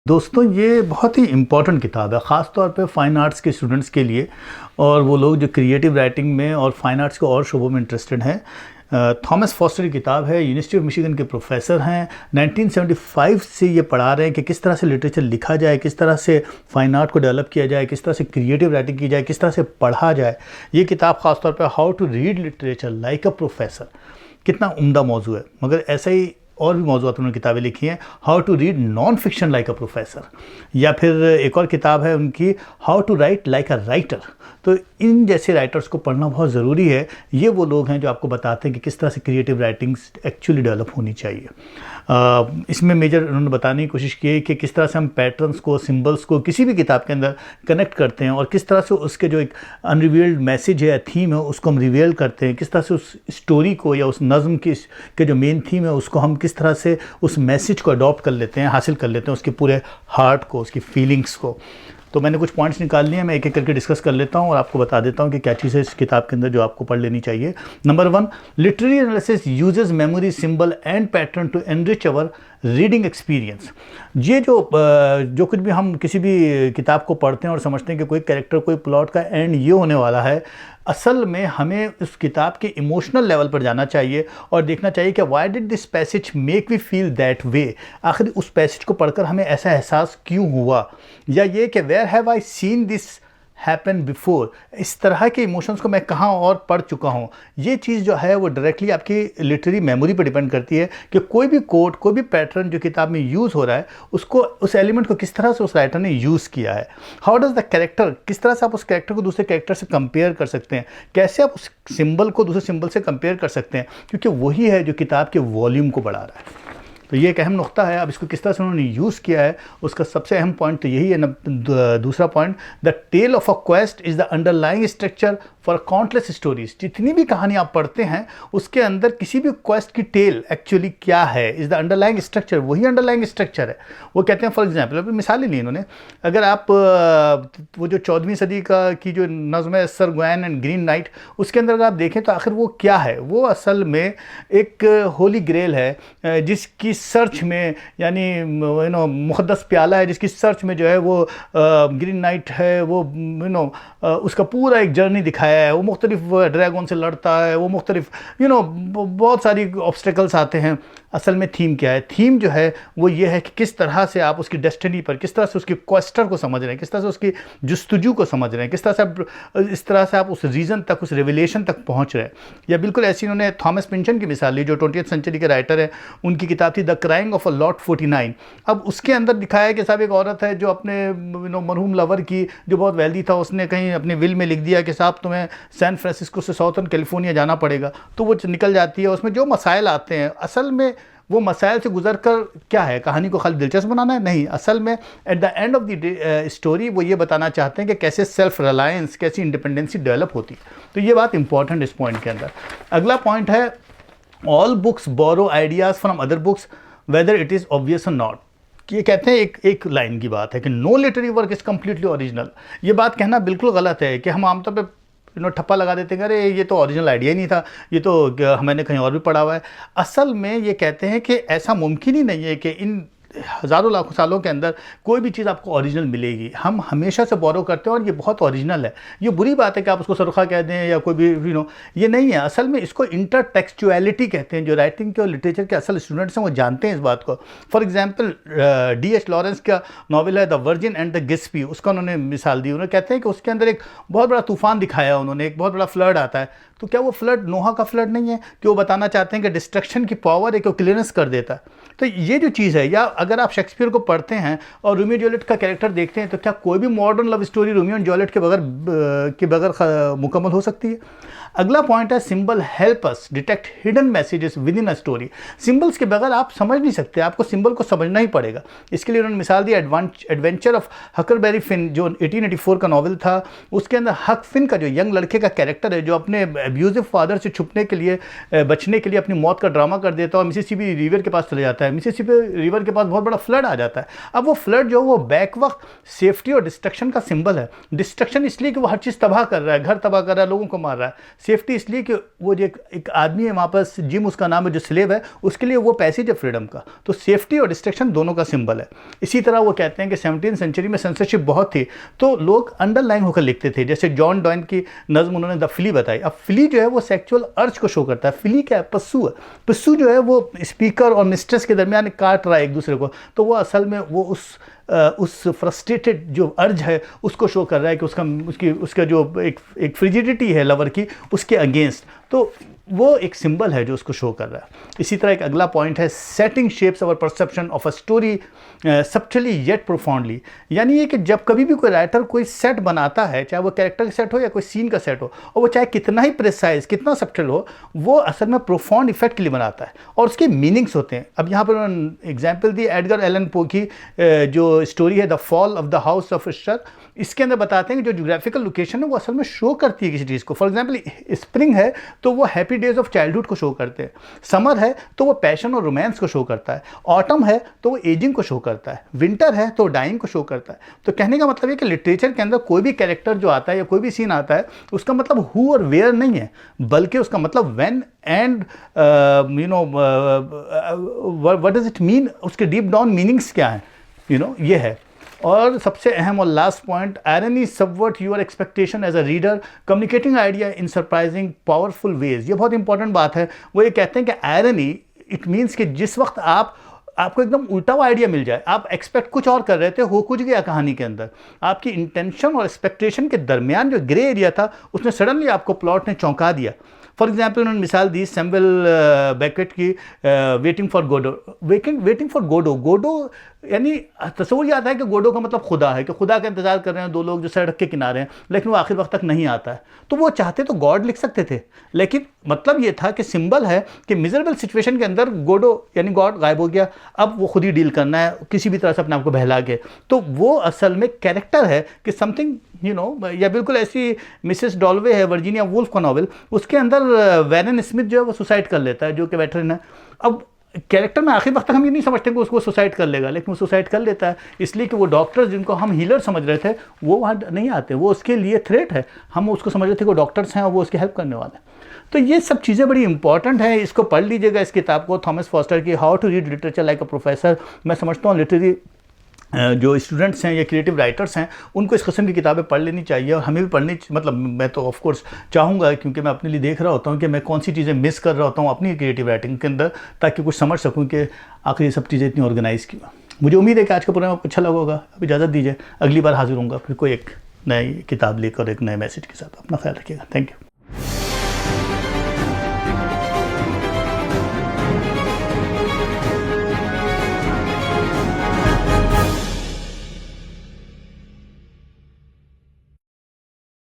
दोस्तों ये बहुत ही इम्पॉर्टेंट किताब है, ख़ास तौर पे फ़ाइन आर्ट्स के स्टूडेंट्स के लिए और वो लोग जो क्रिएटिव राइटिंग में और फ़ाइन आर्ट्स के और शोबों में इंटरेस्टेड हैं। थॉमस फॉस्टर की किताब है। यूनिवर्सिटी ऑफ मिशिगन के प्रोफेसर हैं। 1975 से ये पढ़ा रहे हैं कि किस तरह से लिटरेचर लिखा जाए, किस तरह से फ़ाइन आर्ट को डेवलप किया जाए, किस तरह से क्रिएटिव राइटिंग की जाए, किस तरह से पढ़ा जाए। ये किताब ख़ास तौर पर how to read literature like a professor, कितना उम्दा मौजू है। मगर ऐसा ही और भी मौजूद उन्होंने किताबें लिखी हैं, how to read non fiction like a professor, या फिर एक और किताब है उनकी, how to write like a writer. तो इन जैसे राइटर्स को पढ़ना बहुत ज़रूरी है। ये वो लोग हैं जो आपको बताते हैं कि किस तरह से क्रिएटिव राइटिंग्स एक्चुअली डेवलप होनी चाहिए। इसमें मेजर उन्होंने बताने की कोशिश की है कि किस तरह से हम पैटर्न्स को, सिंबल्स को किसी भी किताब के अंदर कनेक्ट करते हैं और किस तरह से उसके जो एक अनरिवील्ड मैसेज है या थीम है उसको हम रिवील करते हैं, किस तरह से उस स्टोरी को या उस नज़म की के जो मेन थीम है उसको हम किस तरह से उस मैसेज को अडॉप्ट कर लेते हैं, हासिल कर लेते हैं, उसके पूरे हार्ट को, उसकी फीलिंग्स को। तो मैंने कुछ पॉइंट्स निकाल लिए हैं, मैं एक एक करके डिस्कस कर लेता हूं और आपको बता देता हूं कि क्या चीज़ है इस किताब के अंदर जो आपको पढ़ लेनी चाहिए। Number 1, literary analysis uses memory, symbol and pattern to enrich our reading experience. ये जो कुछ भी हम किसी भी किताब को पढ़ते हैं और समझते हैं कि कोई कैरेक्टर, कोई प्लॉट का एंड ये होने वाला है, असल में हमें उस किताब के इमोशनल लेवल पर जाना चाहिए और देखना चाहिए कि why did this passage make we feel that way. आखिर उस पैसेज को पढ़कर हमें ऐसा एहसास क्यों हुआ, या ये कि where have I seen this happen before, इस तरह के इमोशंस को मैं कहाँ और पढ़ चुका हूँ। ये चीज़ जो है वो डायरेक्टली आपकी लिटरेरी मेमोरी पर डिपेंड करती है कि कोई भी कोड, कोई भी पैटर्न जो किताब में यूज़ हो रहा है उसको, उस एलिमेंट को किस तरह से उस राइटर ने यूज़ किया है। हाउ डज़ द कैरेक्टर, किस तरह से आप उस कैरेक्टर को दूसरे कैरेक्टर से कंपेयर कर सकते हैं, कैसे आप उस सिंबल को दूसरे सिंबल से कंपेयर कर सकते हैं, क्योंकि वही है जो किताब के वॉल्यूम को बढ़ा रहा है। तो ये एक अहम नुक्ता है। अब इसको किस तरह से उन्होंने यूज़ किया है उसका सबसे अहम पॉइंट तो यही है। दूसरा point, the tale of a quest is the underlying structure for countless stories. जितनी भी कहानी आप पढ़ते हैं उसके अंदर किसी भी क्वेस्ट की टेल एक्चुअली क्या है, इज़ द अंडरलाइंग स्ट्रक्चर, वही अंडरलाइंग स्ट्रक्चर है। वो कहते हैं, फॉर एग्जाम्पल, अभी मिसाल ही ली इन्होंने, अगर आप वो जो 14वीं सदी की जो नज़्म है सर ग्वैन एंड ग्रीन नाइट, उसके अंदर अगर आप देखें तो आखिर वो क्या है, वो असल में एक होली ग्रेल है जिसकी सर्च में, यानी मुक़द्दस प्याला है जिसकी सर्च में जो है वो ग्रीन नाइट है, वो उसका पूरा एक जर्नी दिखाया है। वो मुख्तलिफ ड्रैगन से लड़ता है, वो मुख्तलिफ बहुत सारी ऑब्स्टेकल्स आते हैं। असल में थीम क्या है? थीम जो है वो ये है कि किस तरह से आप उसकी डेस्टिनी पर, किस तरह से उसकी क्वेस्टर को समझ रहे हैं, किस तरह से उसकी जुस्तजू को समझ रहे हैं, किस तरह से आप इस तरह से आप उस रीज़न तक, उस रेवलेशन तक पहुंच रहे हैं। या बिल्कुल ऐसी उन्होंने थॉमस पिंचन की मिसाल ली जो 20वीं सेंचुरी के राइटर हैं। उनकी किताब थी the crying of a lot 49। अब उसके अंदर दिखाया है कि साहब एक औरत है जो अपने मरहूम लवर की, जो बहुत वेल्दी था, उसने कहीं अपने विल में लिख दिया कि साहब तुम्हें सैन फ्रांसिस्को से साउथर्न कैलिफोर्निया जाना पड़ेगा, तो वो निकल जाती है। उसमें जो मसाइल आते हैं, असल में वो मसाइल से गुजर कर क्या है, कहानी को खाली दिलचस्प बनाना है? नहीं, असल में at the end of the story वो ये बताना चाहते हैं कि कैसे सेल्फ रिलायंस, कैसी इंडिपेंडेंसी डेवलप होती है। तो ये बात इंपॉर्टेंट इस पॉइंट के अंदर। अगला पॉइंट है, all books borrow ideas from other books whether it is obvious और नॉट। ये कहते हैं, एक लाइन की बात है कि no literary work is completely original. ये बात कहना बिल्कुल गलत है कि हम आमतौर पर ठप्पा लगा देते हैं, अरे ये तो ओरिजिनल आइडिया ही नहीं था, ये तो मैंने कहीं और भी पढ़ा हुआ है। असल में ये कहते हैं कि ऐसा मुमकिन ही नहीं है कि इन हज़ारों लाखों सालों के अंदर कोई भी चीज़ आपको ओरिजिनल मिलेगी। हम हमेशा से बोरो करते हैं और ये बहुत ओरिजिनल है। ये बुरी बात है कि आप उसको सरुखा कह दें या कोई भी ये नहीं है। असल में इसको इंटरटेक्सचुअलिटी कहते हैं। जो राइटिंग के और लिटरेचर के असल स्टूडेंट्स हैं वो जानते हैं इस बात को। For example D.H. लॉरेंस का नॉवल है द वर्जिन एंड द गिस्पी, उसका उन्होंने मिसाल दी। उन्होंने कहते हैं कि उसके अंदर एक बहुत बड़ा तूफान दिखाया उन्होंने, एक बहुत बड़ा फ्लड आता है। तो क्या वो फ्लड नोहा का फ्लड नहीं है कि वो बताना चाहते हैं कि डिस्ट्रक्शन की पावर है कि वो क्लियरेंस कर देता है। तो ये जो चीज़ है, या अगर आप शेक्सपियर को पढ़ते हैं और रोमियो जूलियट का कैरेक्टर देखते हैं, तो क्या कोई भी modern love story Romeo and Juliet के बगैर मुकम्मल हो सकती है? अगला पॉइंट है, symbol help us detect hidden messages with in a story. Symbols के बगैर आप समझ नहीं सकते, आपको सिंबल को समझना ही पड़ेगा। इसके लिए उन्होंने मिसाल दी एडवेंचर ऑफ हकरबेरी फिन, जो 1884 का नॉवल था। उसके अंदर हक फिन का जो यंग लड़के का कैरेक्टर है, जो अपने अब्यूजिव फादर से छुपने के लिए, बचने के लिए अपनी मौत का ड्रामा कर देता है और मिसिसिपी रिवर के पास चले जाता है। मिसिसिपी रिवर के पास बहुत बड़ा फ्लड आ जाता है। अब वो फ्लड जो वो बैक वक्त सेफ्टी और डिस्ट्रक्शन का सिंबल है। डिस्ट्रक्शन इसलिए कि वो हर चीज़ तबाह कर रहा है, घर तबाह कर रहा है, लोगों को मार रहा है। सेफ्टी इसलिए कि वो जो एक आदमी है वहाँ पर, जिम उसका नाम है, जो स्लेव है, उसके लिए वो पैसेज है फ्रीडम का। तो सेफ्टी और डिस्ट्रक्शन दोनों का सिंबल है। इसी तरह वो कहते हैं कि 17वीं सेंचुरी में सेंसरशिप बहुत थी, तो लोग अंडरलाइन होकर लिखते थे। जैसे जॉन डॉइन की नज़्म उन्होंने द फ्ली बताई। अब फ्ली जो है वो सेक्चुअल अर्ज को शो करता है। फ्ली क्या है? पस्सू है। पस्सू जो है वो स्पीकर और मिस्ट्रेस के दरमियान काट रहा है एक दूसरे को, तो वो असल में वो उस फ्रस्ट्रेटेड जो अर्ज है उसको शो कर रहा है कि उसका जो एक फ्रिजिडिटी है लवर की, उसके अगेंस्ट। तो वो एक सिंबल है जो उसको शो कर रहा है। इसी तरह एक अगला पॉइंट है, setting shapes our perception of a story subtly yet profoundly. यानी ये कि जब कभी भी कोई राइटर कोई सेट बनाता है, चाहे वो कैरेक्टर का सेट हो या कोई सीन का सेट हो, और वो चाहे कितना ही प्रिसाइज, कितना सब्टल हो, वो असल में प्रोफाउंड इफेक्ट के लिए बनाता है और उसके मीनिंग्स होते हैं। अब यहाँ पर उन्होंने एग्जाम्पल दी एडगर एलन पो की जो स्टोरी है the fall of the house of Usher. इसके अंदर बताते हैं कि जो ज्योग्राफिकल लोकेशन है वो असल में शो करती है किसी चीज़ को। फॉर एग्जाम्पल स्प्रिंग है तो वो हैप्पी डेज ऑफ चाइल्डहुड को शो करते हैं, समर है तो वो पैशन और रोमांस को शो करता है, ऑटम है तो वो एजिंग को शो करता है, विंटर है तो डाइंग को शो करता है। तो कहने का मतलब है कि लिटरेचर के अंदर कोई भी कैरेक्टर जो आता है या कोई भी सीन आता है, उसका मतलब हु और वेयर नहीं है, बल्कि उसका मतलब when and what does it mean, उसके डीप डाउन मीनिंग्स क्या है, ये है। और सबसे अहम और last point, irony subvert your expectation as a reader, communicating idea in surprising powerful ways. ये बहुत इंपॉर्टेंट बात है। वो ये कहते हैं कि आयरनी इट मीन्स कि जिस वक्त आपको एकदम उल्टा हुआ आइडिया मिल जाए, आप एक्सपेक्ट कुछ और कर रहे थे, हो कुछ गया कहानी के अंदर, आपकी इंटेंशन और एक्सपेक्टेशन के दरमियान जो ग्रे एरिया था उसने सडनली आपको प्लॉट ने चौंका दिया। फॉर एग्जाम्पल उन्होंने मिसाल दी सैमुअल बेकेट की वेटिंग फॉर गोडो। गोडो यानी तस्वीर आता है कि गोडो का मतलब खुदा है, कि खुदा का इंतजार कर रहे हैं दो लोग जो सड़क के किनारे हैं, लेकिन वो आखिर वक्त तक नहीं आता है। तो वो चाहते तो गॉड लिख सकते थे, लेकिन मतलब ये था कि सिंबल है कि मिजरेबल सिचुएशन के अंदर गोडो यानी गॉड गायब हो गया, अब वो खुद ही डील करना है किसी भी तरह से अपने आप को बहला के। तो वो असल में कैरेक्टर है कि समथिंग या बिल्कुल ऐसी मिसेस डॉल्वे है वर्जीनिया वुल्फ का नॉवल, उसके अंदर वैरन स्मिथ जो है वो सुसाइड कर लेता है, जो कि वेटरन है। अब कैरेक्टर में आखिर वक्त तक हम ये नहीं समझते कि उसको सुसाइड कर लेगा, लेकिन वो सुसाइड कर लेता है, इसलिए कि वो डॉक्टर्स जिनको हम हीलर समझ रहे थे वो वहाँ नहीं आते, वो उसके लिए थ्रेट है। हम उसको समझ रहे थे कि वो डॉक्टर्स हैं और वो उसकी हेल्प करने वाले हैं। तो ये सब चीज़ें बड़ी इंपॉर्टेंट हैं। इसको पढ़ लीजिएगा, इस किताब को, थॉमस फॉस्टर की how to read literature like a professor. मैं समझता हूँ लिटरेरी जो स्टूडेंट्स हैं या क्रिएटिव राइटर्स हैं उनको इस किस्म की किताबें पढ़ लेनी चाहिए, और हमें भी पढ़नी, मतलब मैं तो ऑफ कोर्स चाहूँगा, क्योंकि मैं अपने लिए देख रहा होता हूँ कि मैं कौन सी चीज़ें मिस कर रहा होता हूँ अपनी क्रिएटिव राइटिंग के अंदर, ताकि कुछ समझ सकूँ कि आखिर ये सब चीज़ें इतनी ऑर्गेनाइज़ क्यों। मुझे उम्मीद है कि आज का प्रोग्राम आपको अच्छा लगा होगा। अब इजाज़त दीजिए, अगली बार हाजिर होऊंगा फिर कोई एक नई किताब लेकर एक नए मैसेज के साथ। अपना ख्याल रखिएगा। Thank you.